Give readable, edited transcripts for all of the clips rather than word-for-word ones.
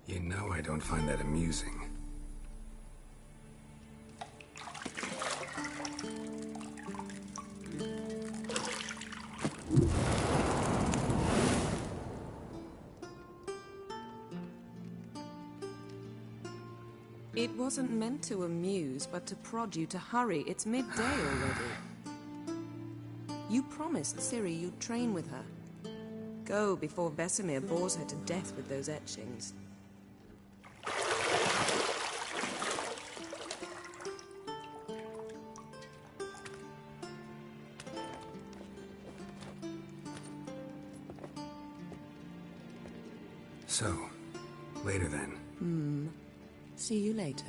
You know I don't find that amusing. It wasn't meant to amuse, but to prod you to hurry. It's midday already. You promised Ciri you'd train with her. Go before Vesemir bores her to death with those etchings. So, later then. See you later.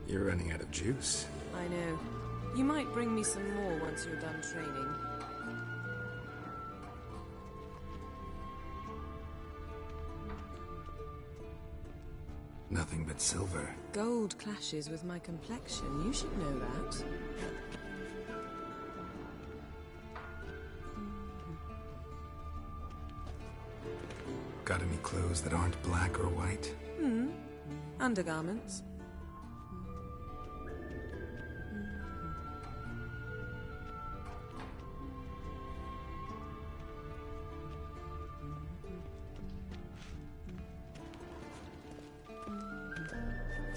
You're running out of juice. I know. You might bring me some more once you're done training. Nothing but silver. Gold clashes with my complexion. You should know that. Got any clothes that aren't black or white? Undergarments.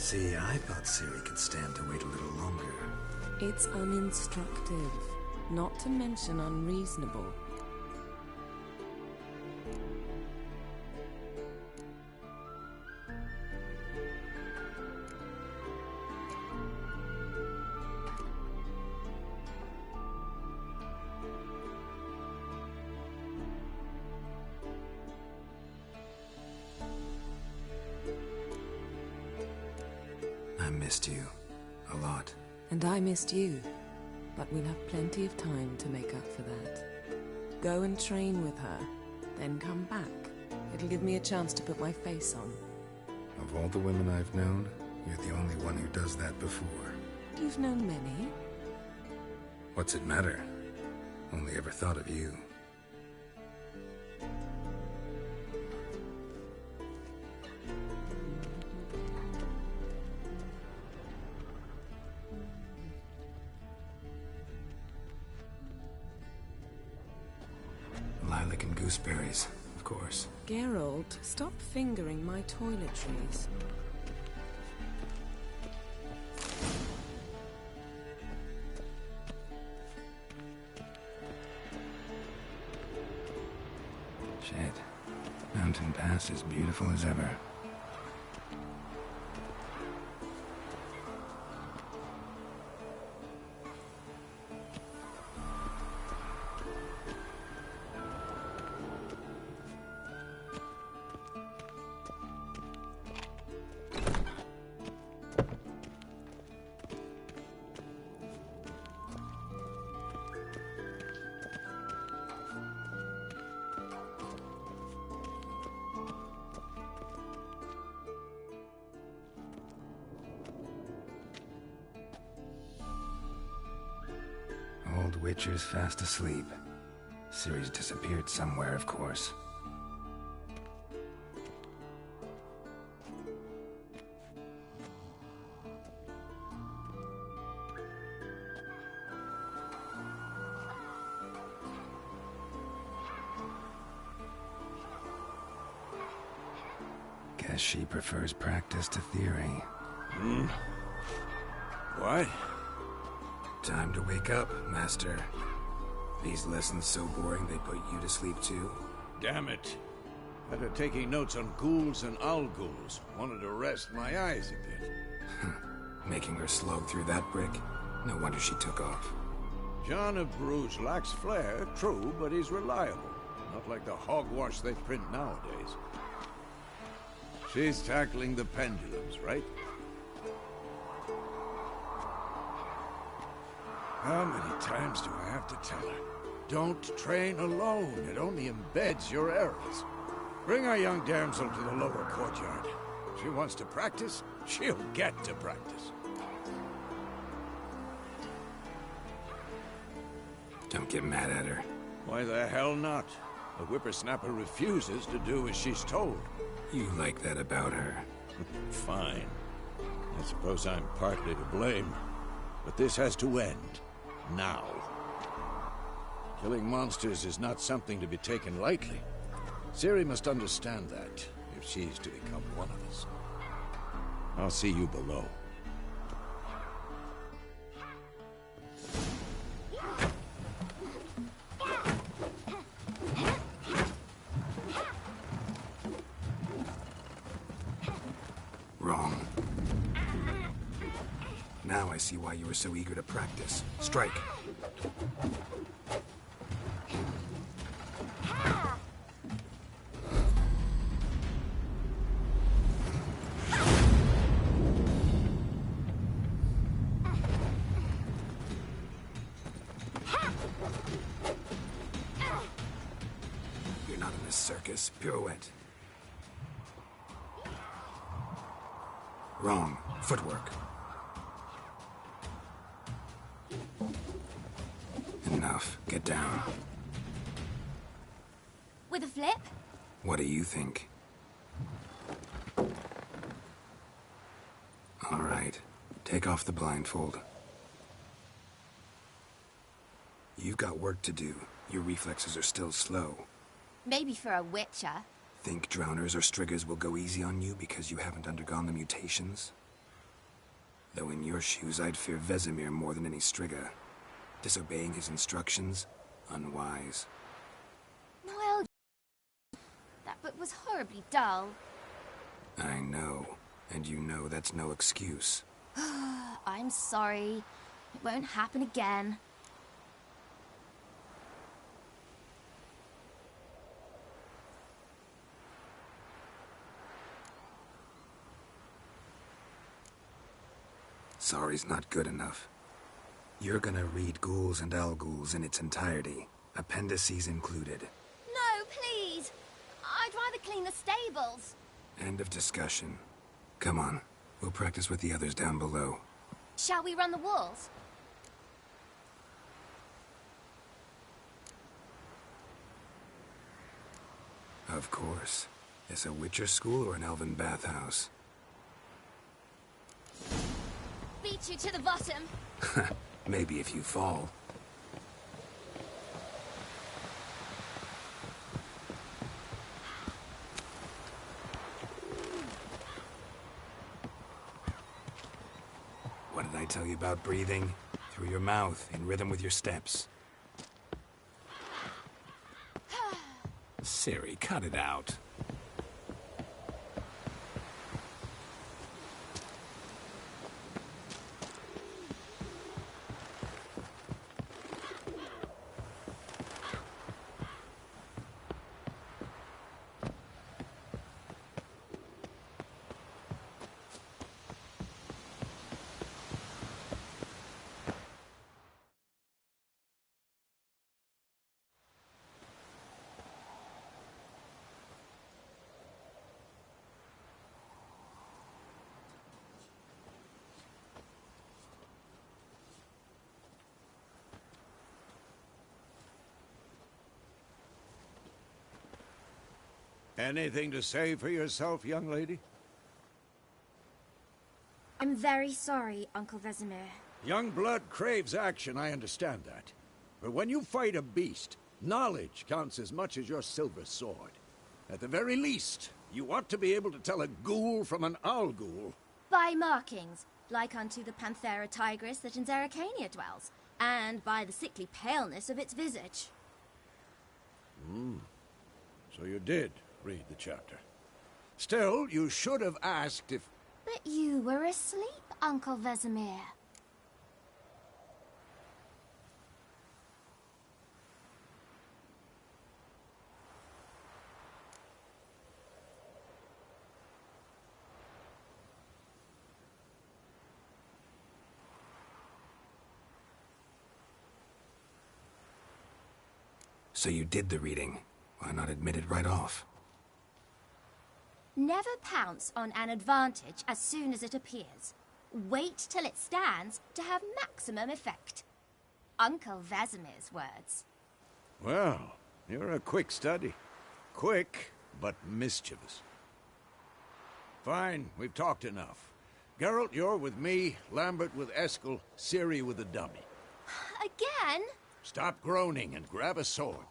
See, I thought Ciri could stand to wait a little longer. It's uninstructive, not to mention unreasonable. I missed you. A lot. And I missed you. But we'll have plenty of time to make up for that. Go and train with her, then come back. It'll give me a chance to put my face on. Of all the women I've known, you're the only one who does that before. You've known many. What's it matter? Only ever thought of you. Lilac and gooseberries, of course. Geralt, stop fingering my toiletries. Shit. Mountain Pass is beautiful as ever. Old Witcher's fast asleep. Ciri's disappeared somewhere, of course. Guess she prefers practice to theory. What? Time to wake up, Master. These lessons so boring they put you to sleep too? Damn it. After taking notes on ghouls and owl-ghouls, wanted to rest my eyes a bit. Making her slog through that brick? No wonder she took off. John of Bruges lacks flair, true, but he's reliable. Not like the hogwash they print nowadays. She's tackling the pendulums, right? How many times do I have to tell her? Don't train alone. It only embeds your errors. Bring our young damsel to the lower courtyard. If she wants to practice, she'll get to practice. Don't get mad at her. Why the hell not? The whippersnapper refuses to do as she's told. You like that about her. Fine. I suppose I'm partly to blame. But this has to end. Now. Killing monsters is not something to be taken lightly. Ciri must understand that, if she's to become one of us. I'll see you below. Wrong. Now I see why you were so eager to practice. Strike. You're not in this circus. Pirouette. Wrong. Footwork. Enough. Get down. With a flip? What do you think? All right. Take off the blindfold. You've got work to do. Your reflexes are still slow. Maybe for a witcher. Think drowners or striggers will go easy on you because you haven't undergone the mutations? Though in your shoes, I'd fear Vesemir more than any strigger. Disobeying his instructions? Unwise. Well, that book was horribly dull. I know. And you know that's no excuse. I'm sorry. It won't happen again. Sorry's not good enough. You're gonna read Ghouls and Owl-Ghouls in its entirety, appendices included. No, please! I'd rather clean the stables. End of discussion. Come on, we'll practice with the others down below. Shall we run the walls? Of course. Is a Witcher school or an elven bathhouse? Beat you to the bottom. Maybe if you fall. What did I tell you about breathing? Through your mouth, in rhythm with your steps. Ciri, cut it out. Anything to say for yourself, young lady? I'm very sorry, Uncle Vesemir. Young blood craves action, I understand that. But when you fight a beast, knowledge counts as much as your silver sword. At the very least, you ought to be able to tell a ghoul from an owl ghoul. By markings, like unto the Panthera tigris that in Zerrikania dwells, and by the sickly paleness of its visage. So you did read the chapter. Still, you should have asked if... But you were asleep, Uncle Vesemir. So you did the reading. Why not admit it right off? Never pounce on an advantage as soon as it appears. Wait till it stands to have maximum effect. Uncle Vesemir's words. Well, you're a quick study. Quick, but mischievous. Fine, we've talked enough. Geralt, you're with me, Lambert with Eskel, Ciri with the dummy. Again? Stop groaning and grab a sword.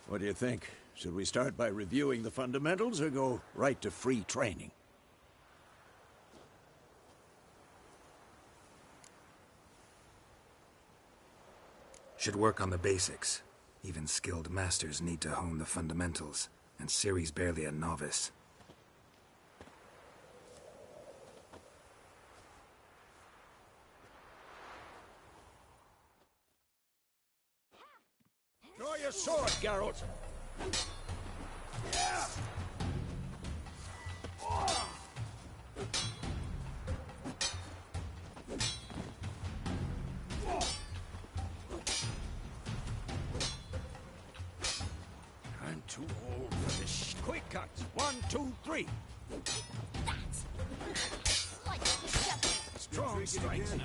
What do you think? Should we start by reviewing the fundamentals or go right to free training? Should work on the basics. Even skilled masters need to hone the fundamentals, and Ciri's barely a novice. Draw your sword, Geralt! I'm too old for this. Quick cuts! 1, 2, 3! Strong strikes now.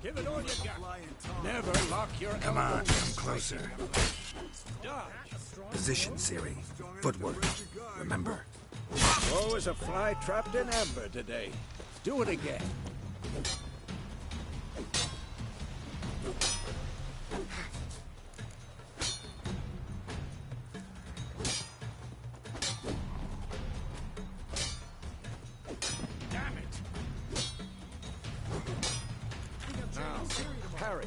Give it all you got. Never lock your Come on, elbows. come closer. Dodge. Position, Ciri. Footwork. Remember. Oh, is a fly trapped in amber today. Do it again. Damn it! Now, parry.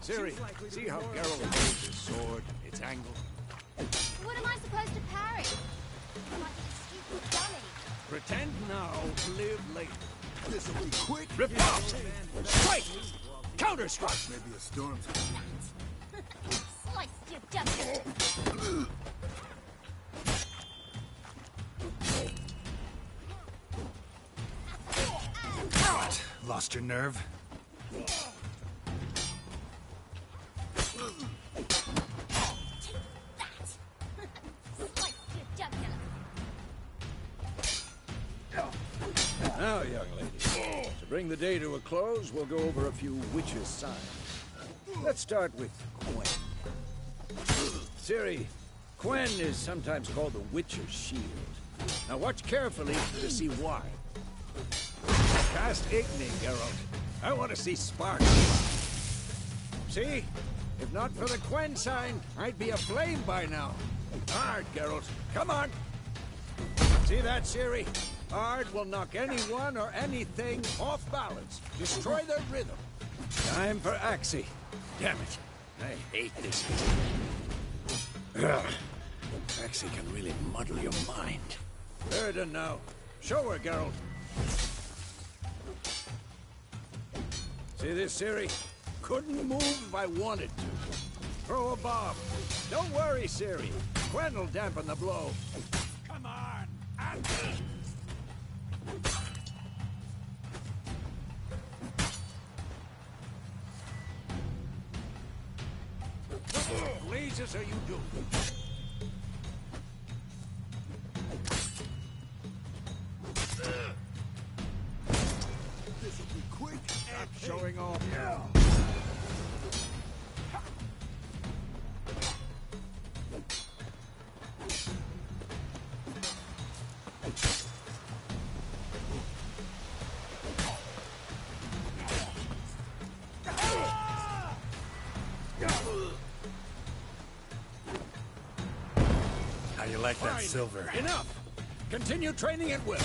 Ciri, see how Geralt holds his sword, its angle? What am I supposed to parry? Like a stupid dummy. Pretend now, live later. This'll be quick. Riposte! Strike! Counter-strike! Maybe a storm. Slice your dummy. What? Lost your nerve? Slice your jugular. Now, young lady, to bring the day to a close, we'll go over a few witches' signs. Let's start with Quen. Ciri, Quen is sometimes called the Witcher's Shield. Now watch carefully to see why. Cast Igni, Geralt. I want to see sparks. See? If not for the Quen sign, I'd be aflame by now. Hard, Geralt. Come on. See that, Ciri? Hard will knock anyone or anything off balance. Destroy their rhythm. Time for Axii. Damn it. I hate this. Ugh. Axii can really muddle your mind. Erden now. Show her, Geralt. See this, Ciri? Couldn't move if I wanted to. Throw a bomb. Don't worry, Ciri. Quen will dampen the blow. Come on. And... What blazes are you doing? This'll be quick. Stop showing off. you like that Fine. silver? Enough! Continue training at will.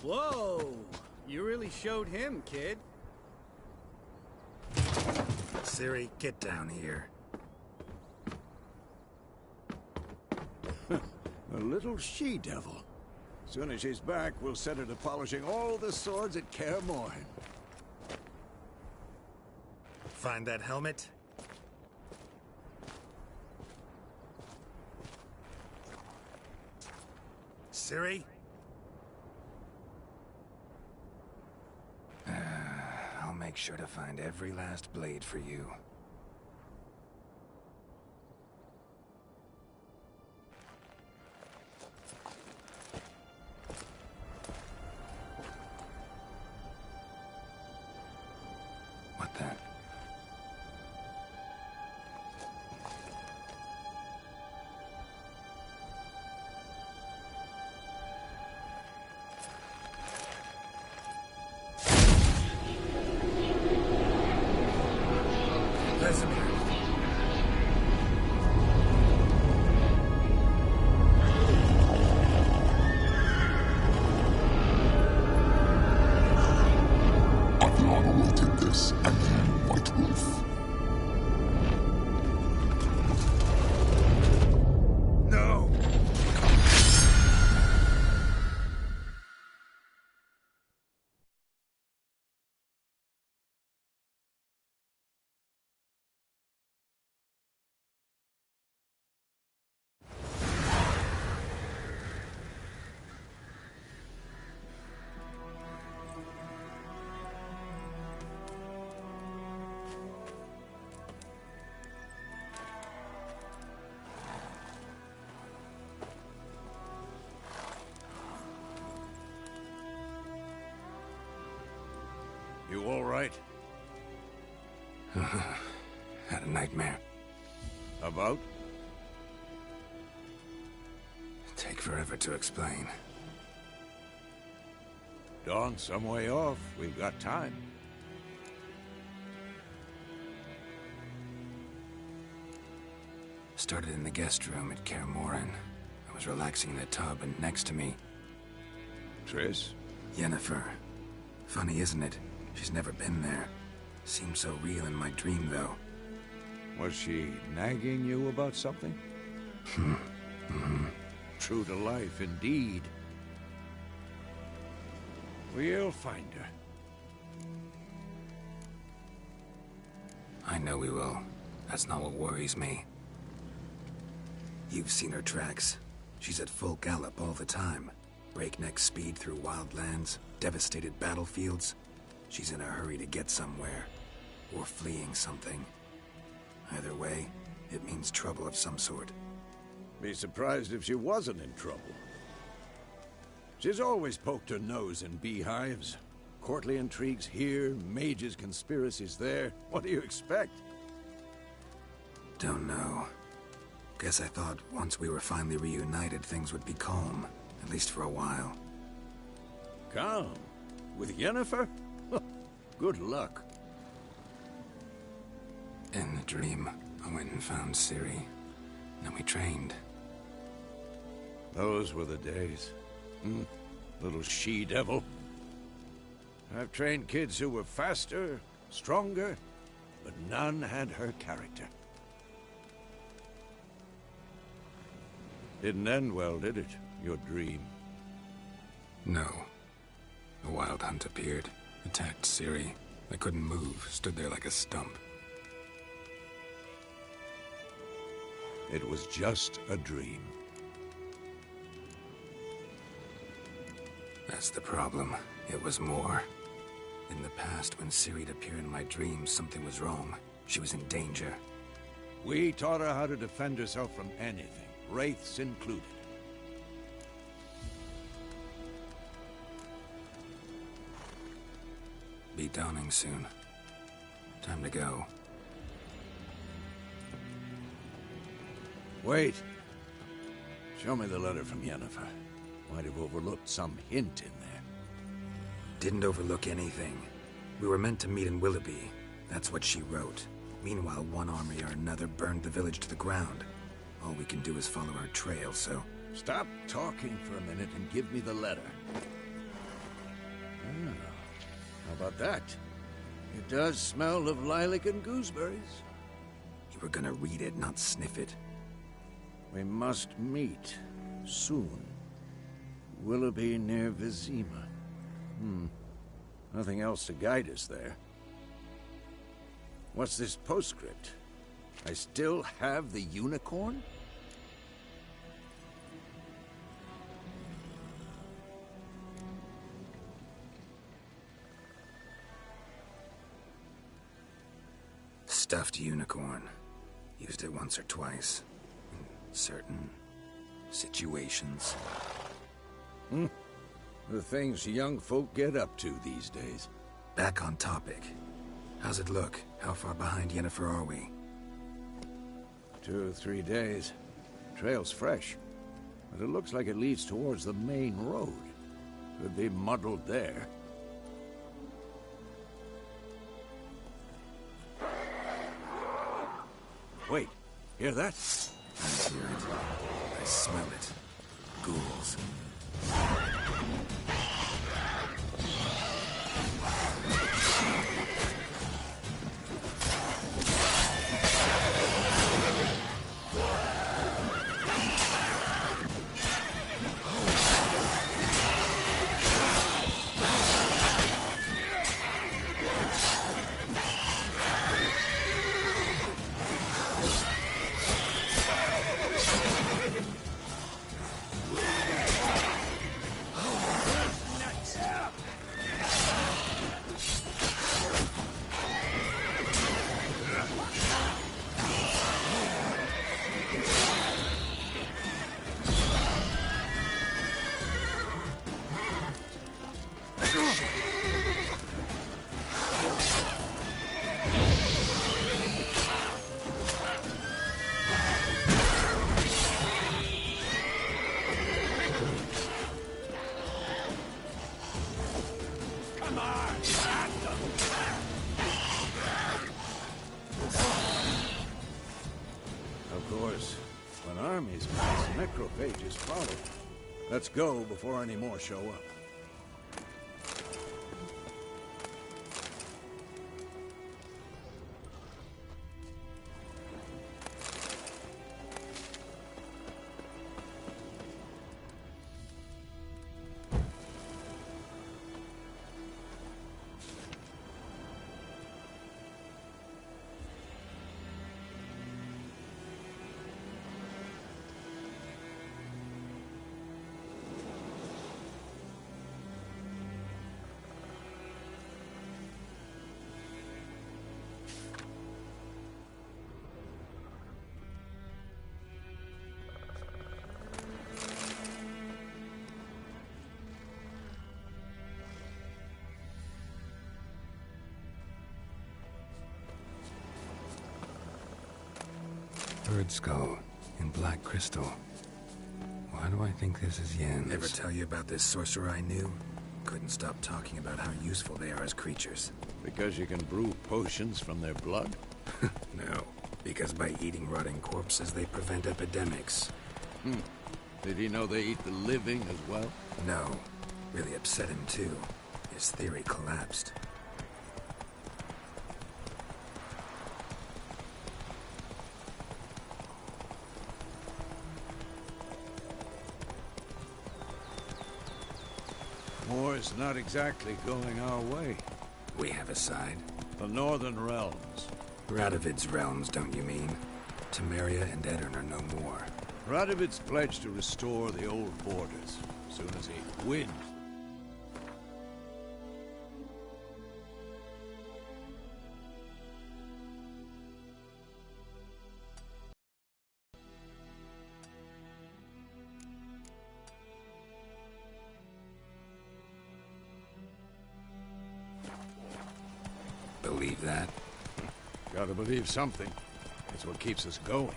Whoa! You really showed him, kid. Ciri, get down here. A little she-devil. Soon as she's back, we'll set her to polishing all the swords at Kaer Morhen. Find that helmet? Ciri? I'll make sure to find every last blade for you. What the? Vesemir. Aviana will take this, and you, White Wolf. No! You all right? Had a nightmare. About? Take forever to explain. Dawn's some way off. We've got time. Started in the guest room at Kaer Morhen. I was relaxing in the tub, and next to me, Triss? Yennefer. Funny, isn't it? She's never been there. Seemed so real in my dream, though. Was she nagging you about something? True to life, indeed. We'll find her. I know we will. That's not what worries me. You've seen her tracks. She's at full gallop all the time. Breakneck speed through wild lands, devastated battlefields. She's in a hurry to get somewhere. Or fleeing something. Either way, it means trouble of some sort. Be surprised if she wasn't in trouble. She's always poked her nose in beehives. Courtly intrigues here, mages' conspiracies there. What do you expect? Don't know. Guess I thought once we were finally reunited, things would be calm. At least for a while. Calm? With Yennefer? Good luck. In the dream, I went and found Ciri. Then we trained. Those were the days. Little she-devil. I've trained kids who were faster, stronger, but none had her character. Didn't end well, did it? Your dream? No. The Wild Hunt appeared, attacked Ciri. I couldn't move, stood there like a stump. It was just a dream. That's the problem. It was more. In the past, when Ciri'd appear in my dreams, something was wrong. She was in danger. We taught her how to defend herself from anything, wraiths included. Be dawning soon. Time to go. Wait. Show me the letter from Yennefer. Might have overlooked some hint in there. Didn't overlook anything. We were meant to meet in Willoughby. That's what she wrote. Meanwhile, one army or another burned the village to the ground. All we can do is follow our trail, so... Stop talking for a minute and give me the letter. Ah, how about that? It does smell of lilac and gooseberries. You were gonna read it, not sniff it. We must meet. Soon. Willoughby near Vizima. Nothing else to guide us there. What's this postscript? I still have the unicorn? Stuffed unicorn. Used it once or twice. In certain situations. The things young folk get up to these days. Back on topic. How's it look? How far behind Yennefer are we? 2 or 3 days. Trail's fresh. But it looks like it leads towards the main road. Could be muddled there. Wait, hear that? I hear it. I smell it. Ghouls. Of course, when armies pass, necrophages follow. Let's go before any more show up. Bird skull in black crystal. Why do I think this is Yen's? Ever tell you about this sorcerer I knew? Couldn't stop talking about how useful they are as creatures. Because you can brew potions from their blood? No, because by eating rotting corpses, they prevent epidemics. Did he know they eat the living as well? No, really upset him too. His theory collapsed. War's not exactly going our way. We have a side. The Northern Realms. Radovid's realms, don't you mean? Temeria and Edirn are no more. Radovid's pledged to restore the old borders, as soon as he wins. Believe that? Gotta believe something. It's what keeps us going.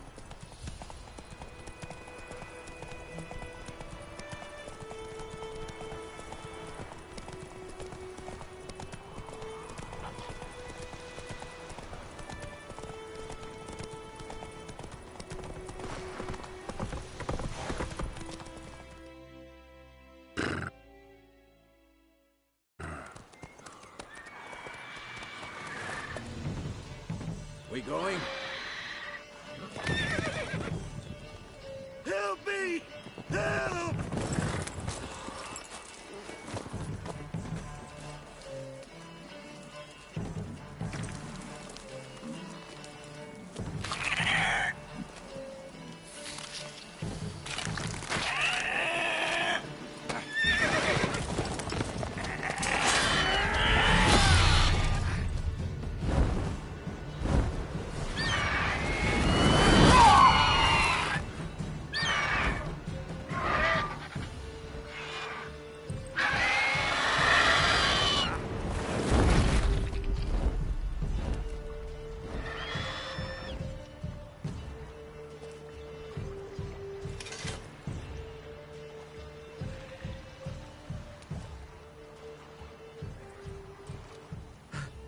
We going? Help me! Help!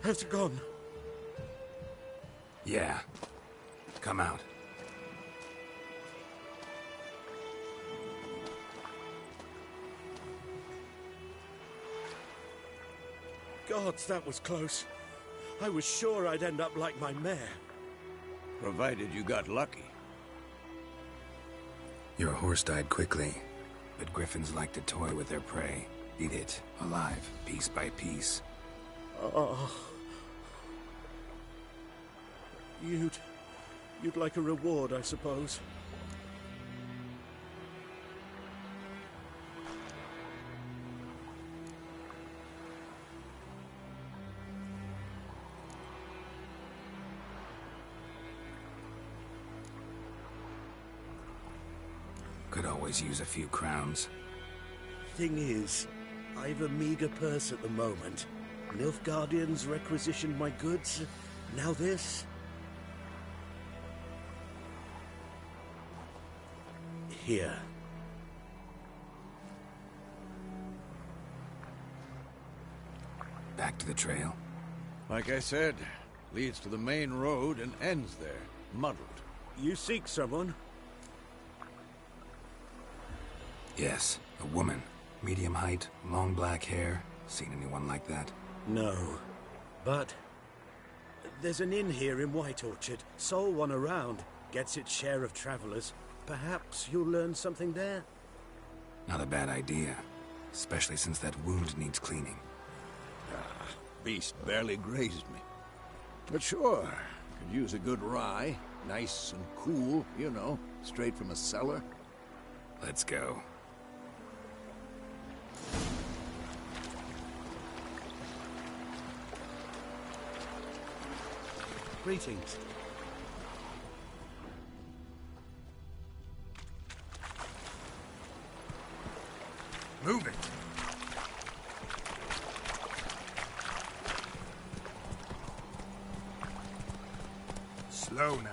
Has it gone? Yeah. Come out. Gods, that was close. I was sure I'd end up like my mare. Provided you got lucky. Your horse died quickly, but griffins like to toy with their prey. Eat it, alive, piece by piece. Oh. You'd like a reward, I suppose. Could always use a few crowns. Thing is, I've a meager purse at the moment. Nilfgaardians requisitioned my goods. Now this? Here. Back to the trail. Like I said, leads to the main road and ends there, muddled. You seek someone? Yes, a woman. Medium height, long black hair. Seen anyone like that? No. But there's an inn here in White Orchard. Sole one around. Gets its share of travelers. Perhaps you'll learn something there? Not a bad idea. Especially since that wound needs cleaning. Beast barely grazed me. But sure, could use a good rye. Nice and cool, you know, straight from a cellar. Let's go. Greetings. Move it! Slow now.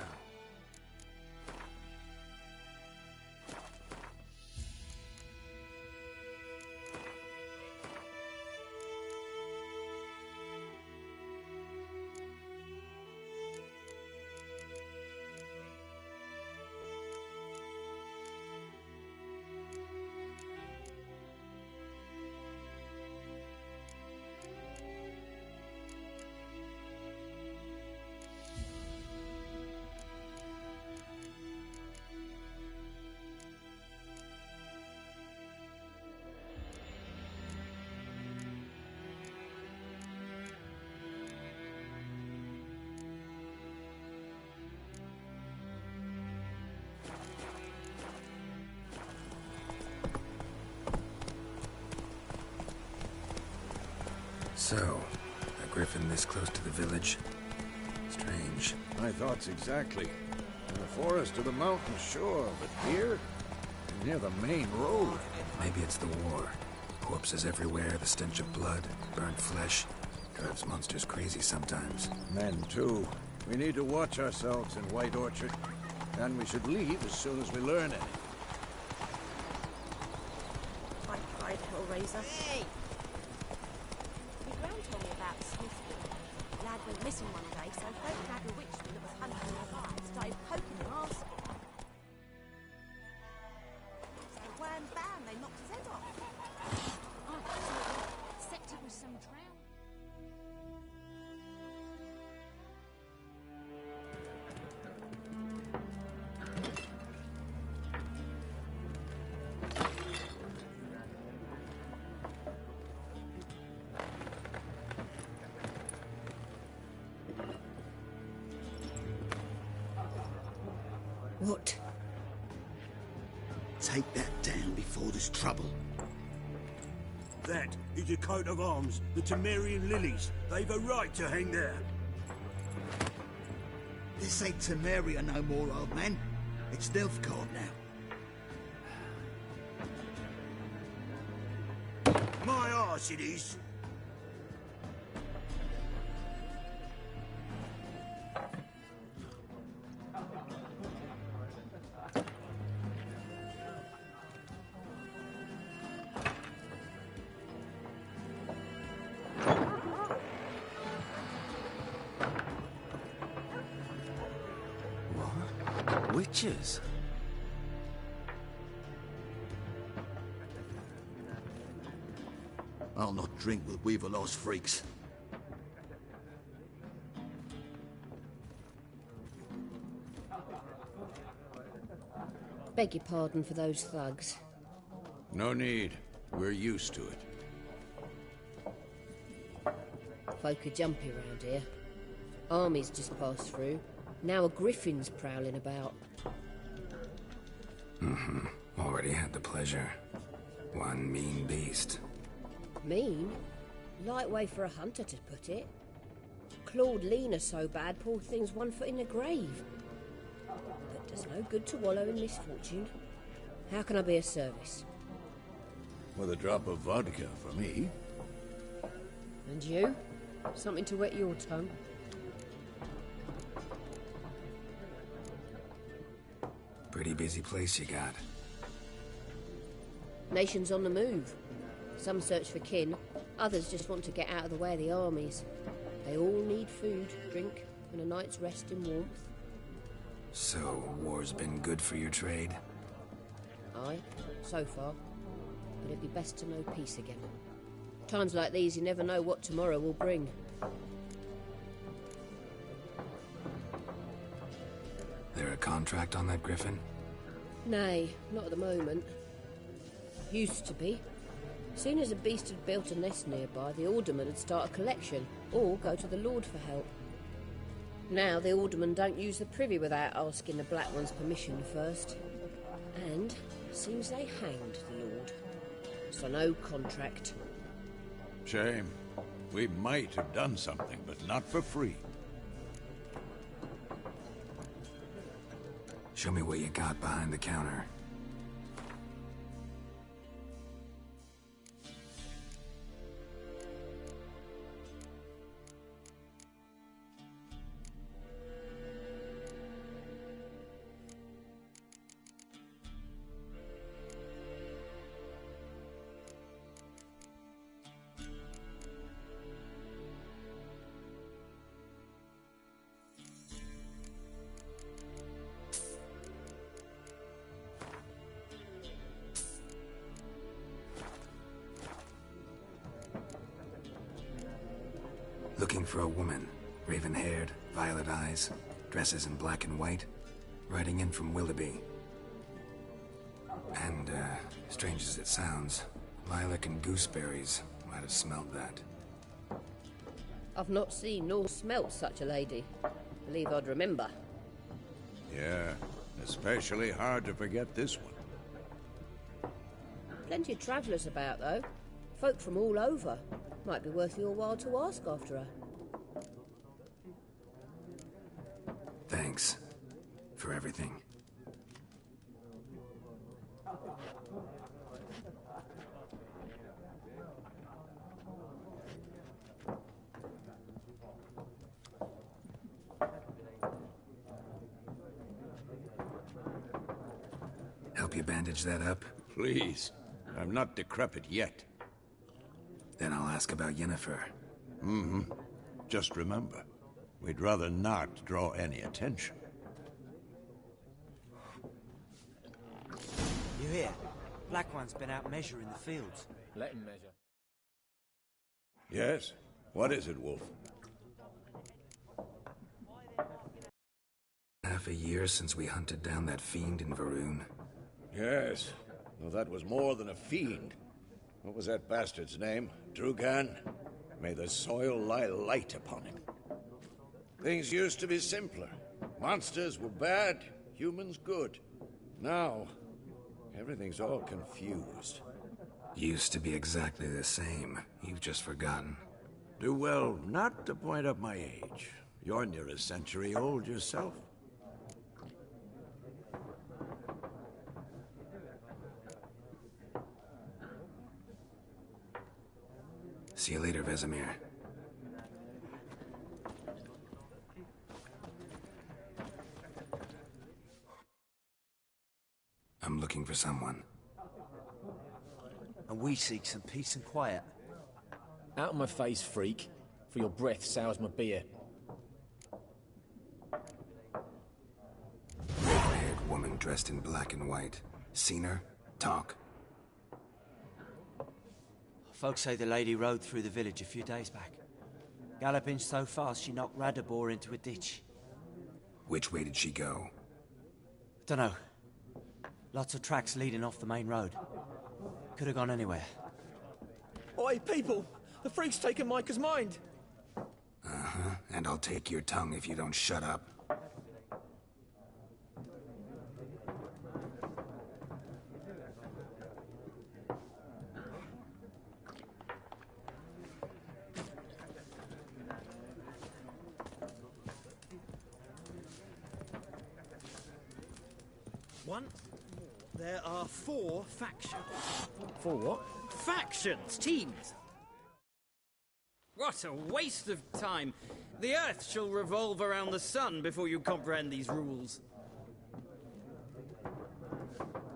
So, a griffin this close to the village? Strange. My thoughts exactly. In the forest or the mountain, sure, but here? Near the main road. Maybe it's the war. Corpses everywhere, the stench of blood, burnt flesh. Drives monsters crazy sometimes. Men, too. We need to watch ourselves in White Orchard. And we should leave as soon as we learn anything. I cried, Hellraiser. Hey! My gran told me about Smithfield. Lad went missing one day, so folk had a witchman that was hunting the guy started poking him arse. So wham bam, they knocked his head off. Oh, except it was some drown. What? Take that down before there's trouble. That is a coat of arms, the Temerian lilies. They've a right to hang there. This ain't Temeria no more, old man. It's Nilfgaard now. My arse it is. Witches? I'll not drink with Weaverlaw's freaks. Beg your pardon for those thugs. No need. We're used to it. Folk are jumpy around here. Armies just passed through. Now a griffin's prowling about. Already had the pleasure. One mean beast. Mean? Light way for a hunter to put it. Clawed Lena so bad, poor thing's 1 foot in the grave. But does no good to wallow in misfortune. How can I be of service? With a drop of vodka for me. And you? Something to wet your tongue? Pretty busy place you got. Nations on the move. Some search for kin, others just want to get out of the way of the armies. They all need food, drink, and a night's rest in warmth. So, war's been good for your trade? Aye, so far. But it'd be best to know peace again. Times like these, you never know what tomorrow will bring. There a contract on that griffin? Nay, not at the moment. Used to be. Soon as a beast had built a nest nearby, the alderman would start a collection, or go to the Lord for help. Now the aldermen don't use the privy without asking the Black One's permission first. And seems they hanged the Lord. So no contract. Shame. We might have done something, but not for free. Show me what you got behind the counter. Looking for a woman. Raven-haired, violet eyes, dresses in black and white. Riding in from Willoughby. And, strange as it sounds, lilac and gooseberries might have smelled that. I've not seen nor smelt such a lady. Believe I'd remember. Yeah, especially hard to forget this one. Plenty of travellers about, though. Folk from all over. Might be worth your while to ask after her. Thanks. For everything. Help you bandage that up? Please. I'm not decrepit yet. Then I'll ask about Yennefer. Just remember, we'd rather not draw any attention. You hear? Black One's been out measuring the fields. Let him measure. Yes? What is it, Wolf? Half a year since we hunted down that fiend in Varun. Yes. Well, that was more than a fiend. What was that bastard's name? Drugan? May the soil lie light upon him. Things used to be simpler. Monsters were bad, Humans good. Now, everything's all confused. Used to be exactly the same. You've just forgotten. Do well not to point up my age. You're near a century old yourself. See you later, Vesemir. I'm looking for someone. And we seek some peace and quiet. Out of my face, freak. For your breath sours my beer. Red-haired woman dressed in black and white. Seen her? Talk. Folks say the lady rode through the village a few days back. Galloping so fast she knocked Radabor into a ditch. Which way did she go? Dunno. Lots of tracks leading off the main road. Could have gone anywhere. Oi, people! The freak's taken Micah's mind! Uh-huh, and I'll take your tongue if you don't shut up. Once more, there are 4 factions. 4 what? Factions! Teams! What a waste of time! The Earth shall revolve around the sun before you comprehend these rules.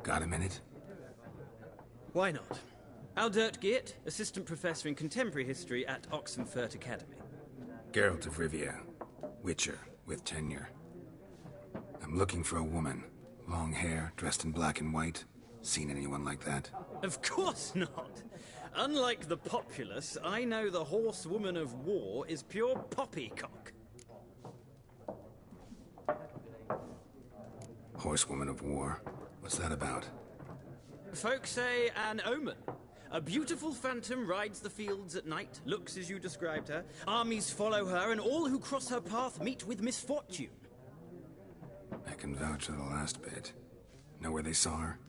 Got a minute? Why not? Aldert Geert, Assistant Professor in Contemporary History at Oxenfurt Academy. Geralt of Rivia. Witcher, with tenure. I'm looking for a woman. Long hair, dressed in black and white. Seen anyone like that? Of course not! Unlike the populace, I know the horsewoman of war is pure poppycock. Horsewoman of war? What's that about? Folk say an omen. A beautiful phantom rides the fields at night, looks as you described her. Armies follow her, and all who cross her path meet with misfortune. I can vouch for the last bit. Know where they saw her?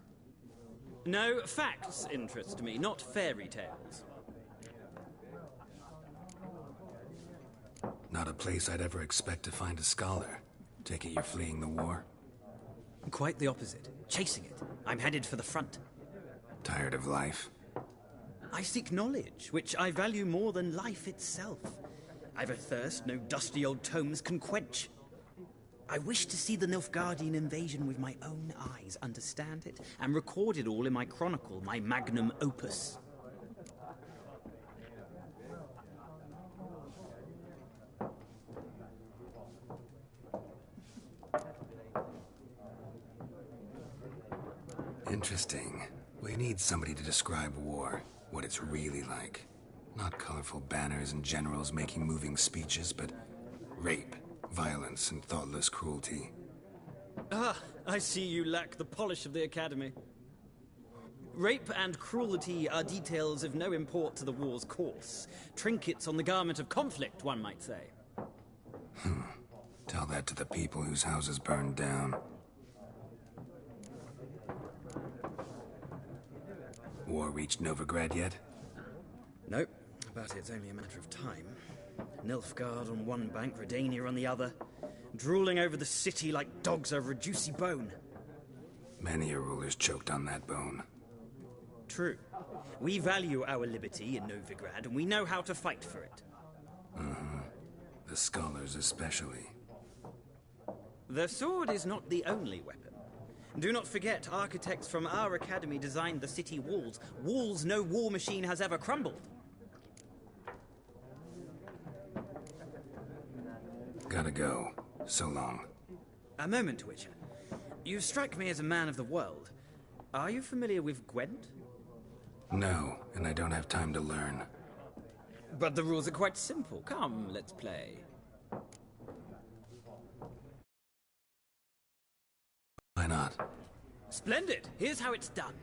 No, facts interest me, not fairy tales. Not a place I'd ever expect to find a scholar. Take it you're fleeing the war? Quite the opposite. Chasing it. I'm headed for the front. Tired of life? I seek knowledge, which I value more than life itself. I've a thirst no dusty old tomes can quench. I wish to see the Nilfgaardian invasion with my own eyes, understand it, and record it all in my chronicle, my magnum opus. Interesting. We need somebody to describe war, what it's really like. Not colorful banners and generals making moving speeches, but rape, violence, and thoughtless cruelty. Ah, I see you lack the polish of the Academy. Rape and cruelty are details of no import to the war's course. Trinkets on the garment of conflict, one might say. Tell that to the people whose houses burned down. War reached Novigrad yet? Nope, but it's only a matter of time. Nilfgaard on one bank, Redania on the other, drooling over the city like dogs over a juicy bone. Many a ruler's choked on that bone. True. We value our liberty in Novigrad, and we know how to fight for it. The scholars especially. The sword is not the only weapon. Do not forget, architects from our academy designed the city walls. Walls no war machine has ever crumbled. Gotta go. So long. A moment, Witcher. You strike me as a man of the world. Are you familiar with Gwent? No, and I don't have time to learn. But the rules are quite simple. Come, let's play. Why not? Splendid! Here's how it's done.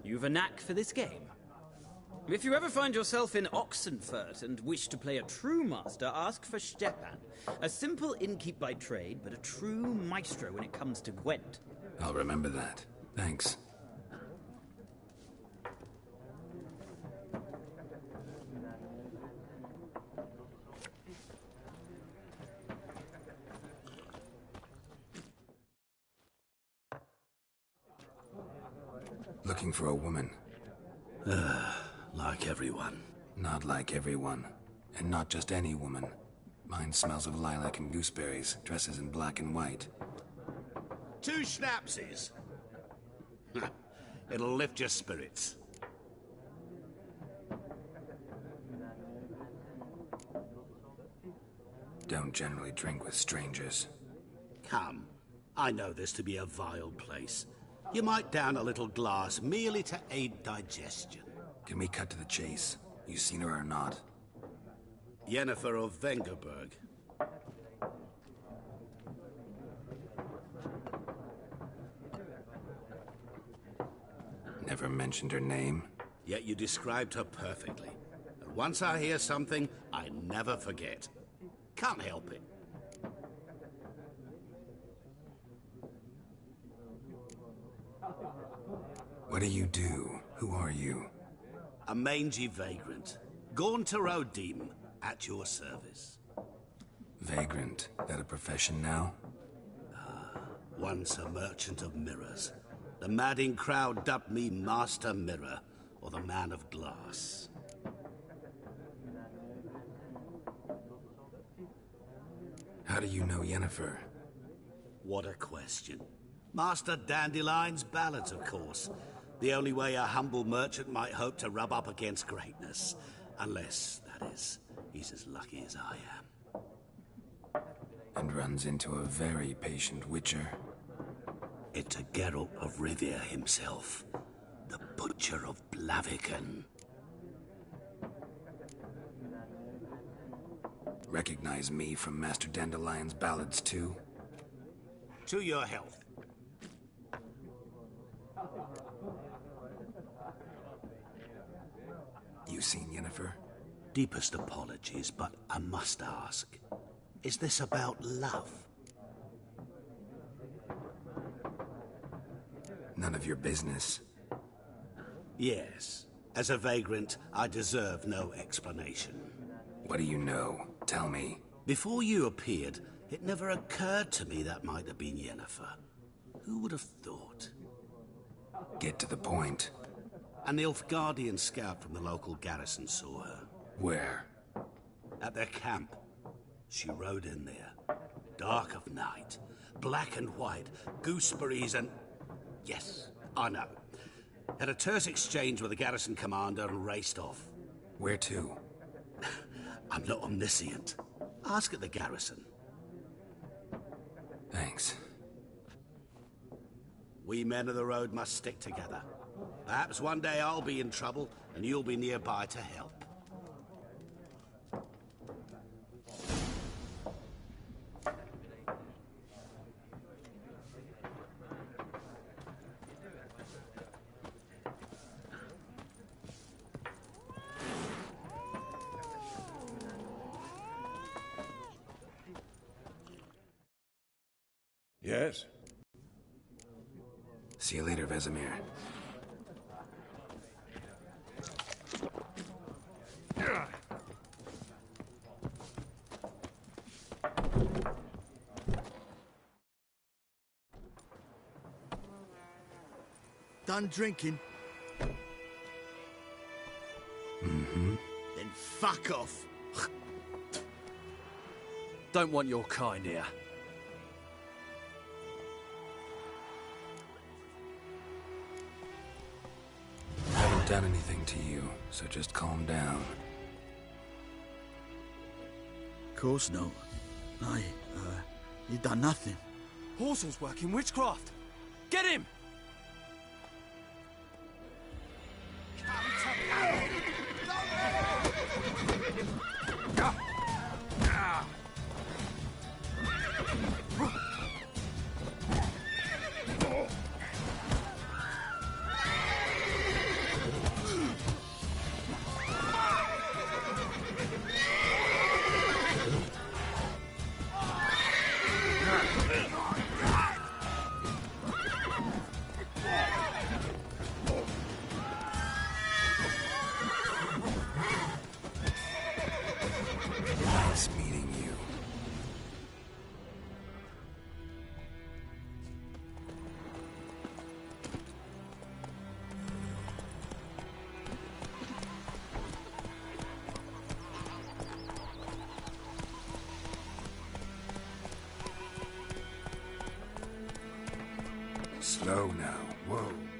You've a knack for this game. If you ever find yourself in Oxenfurt and wish to play a true master, ask for Stepan. A simple innkeep by trade, but a true maestro when it comes to Gwent. I'll remember that. Thanks. Looking for a woman. Like everyone. Not like everyone. And not just any woman. Mine smells of lilac and gooseberries, dresses in black and white. 2 schnapsies. It'll lift your spirits. Don't generally drink with strangers. Come. I know this to be a vile place. You might down a little glass merely to aid digestion. Can we cut to the chase? You seen her or not? Yennefer of Vengerberg. Never mentioned her name? Yet you described her perfectly. And once I hear something, I never forget. Can't help it. What do you do? Who are you? A mangy vagrant. Gaunter O'Deem, at your service. Vagrant. That a profession now? Once a merchant of mirrors. The madding crowd dubbed me Master Mirror, or the Man of Glass. How do you know Yennefer? What a question. Master Dandelion's ballads, of course. The only way a humble merchant might hope to rub up against greatness. Unless, that is, he's as lucky as I am. And runs into a very patient witcher. It's a Geralt of Rivia himself. The Butcher of Blaviken. Recognize me from Master Dandelion's ballads, too? To your health. You seen Yennefer? Deepest apologies, but I must ask. Is this about love? None of your business. Yes. As a vagrant, I deserve no explanation. What do you know? Tell me. Before you appeared, it never occurred to me that might have been Yennefer. Who would have thought? Get to the point. A Nilfgaardian scout from the local garrison saw her. Where? At their camp. She rode in there. Dark of night. Black and white. Gooseberries and... Yes, I know. Had a terse exchange with the garrison commander and raced off. Where to? I'm not omniscient. Ask at the garrison. Thanks. We men of the road must stick together. Perhaps one day I'll be in trouble, and you'll be nearby to help. Yes? See you later, Vesemir. Done drinking? Mm-hmm. Then fuck off. Don't want your kind here. I haven't done anything to you, so just calm down. Of course not. You done nothing. Horsel's working witchcraft. Get him! Slow now. Whoa.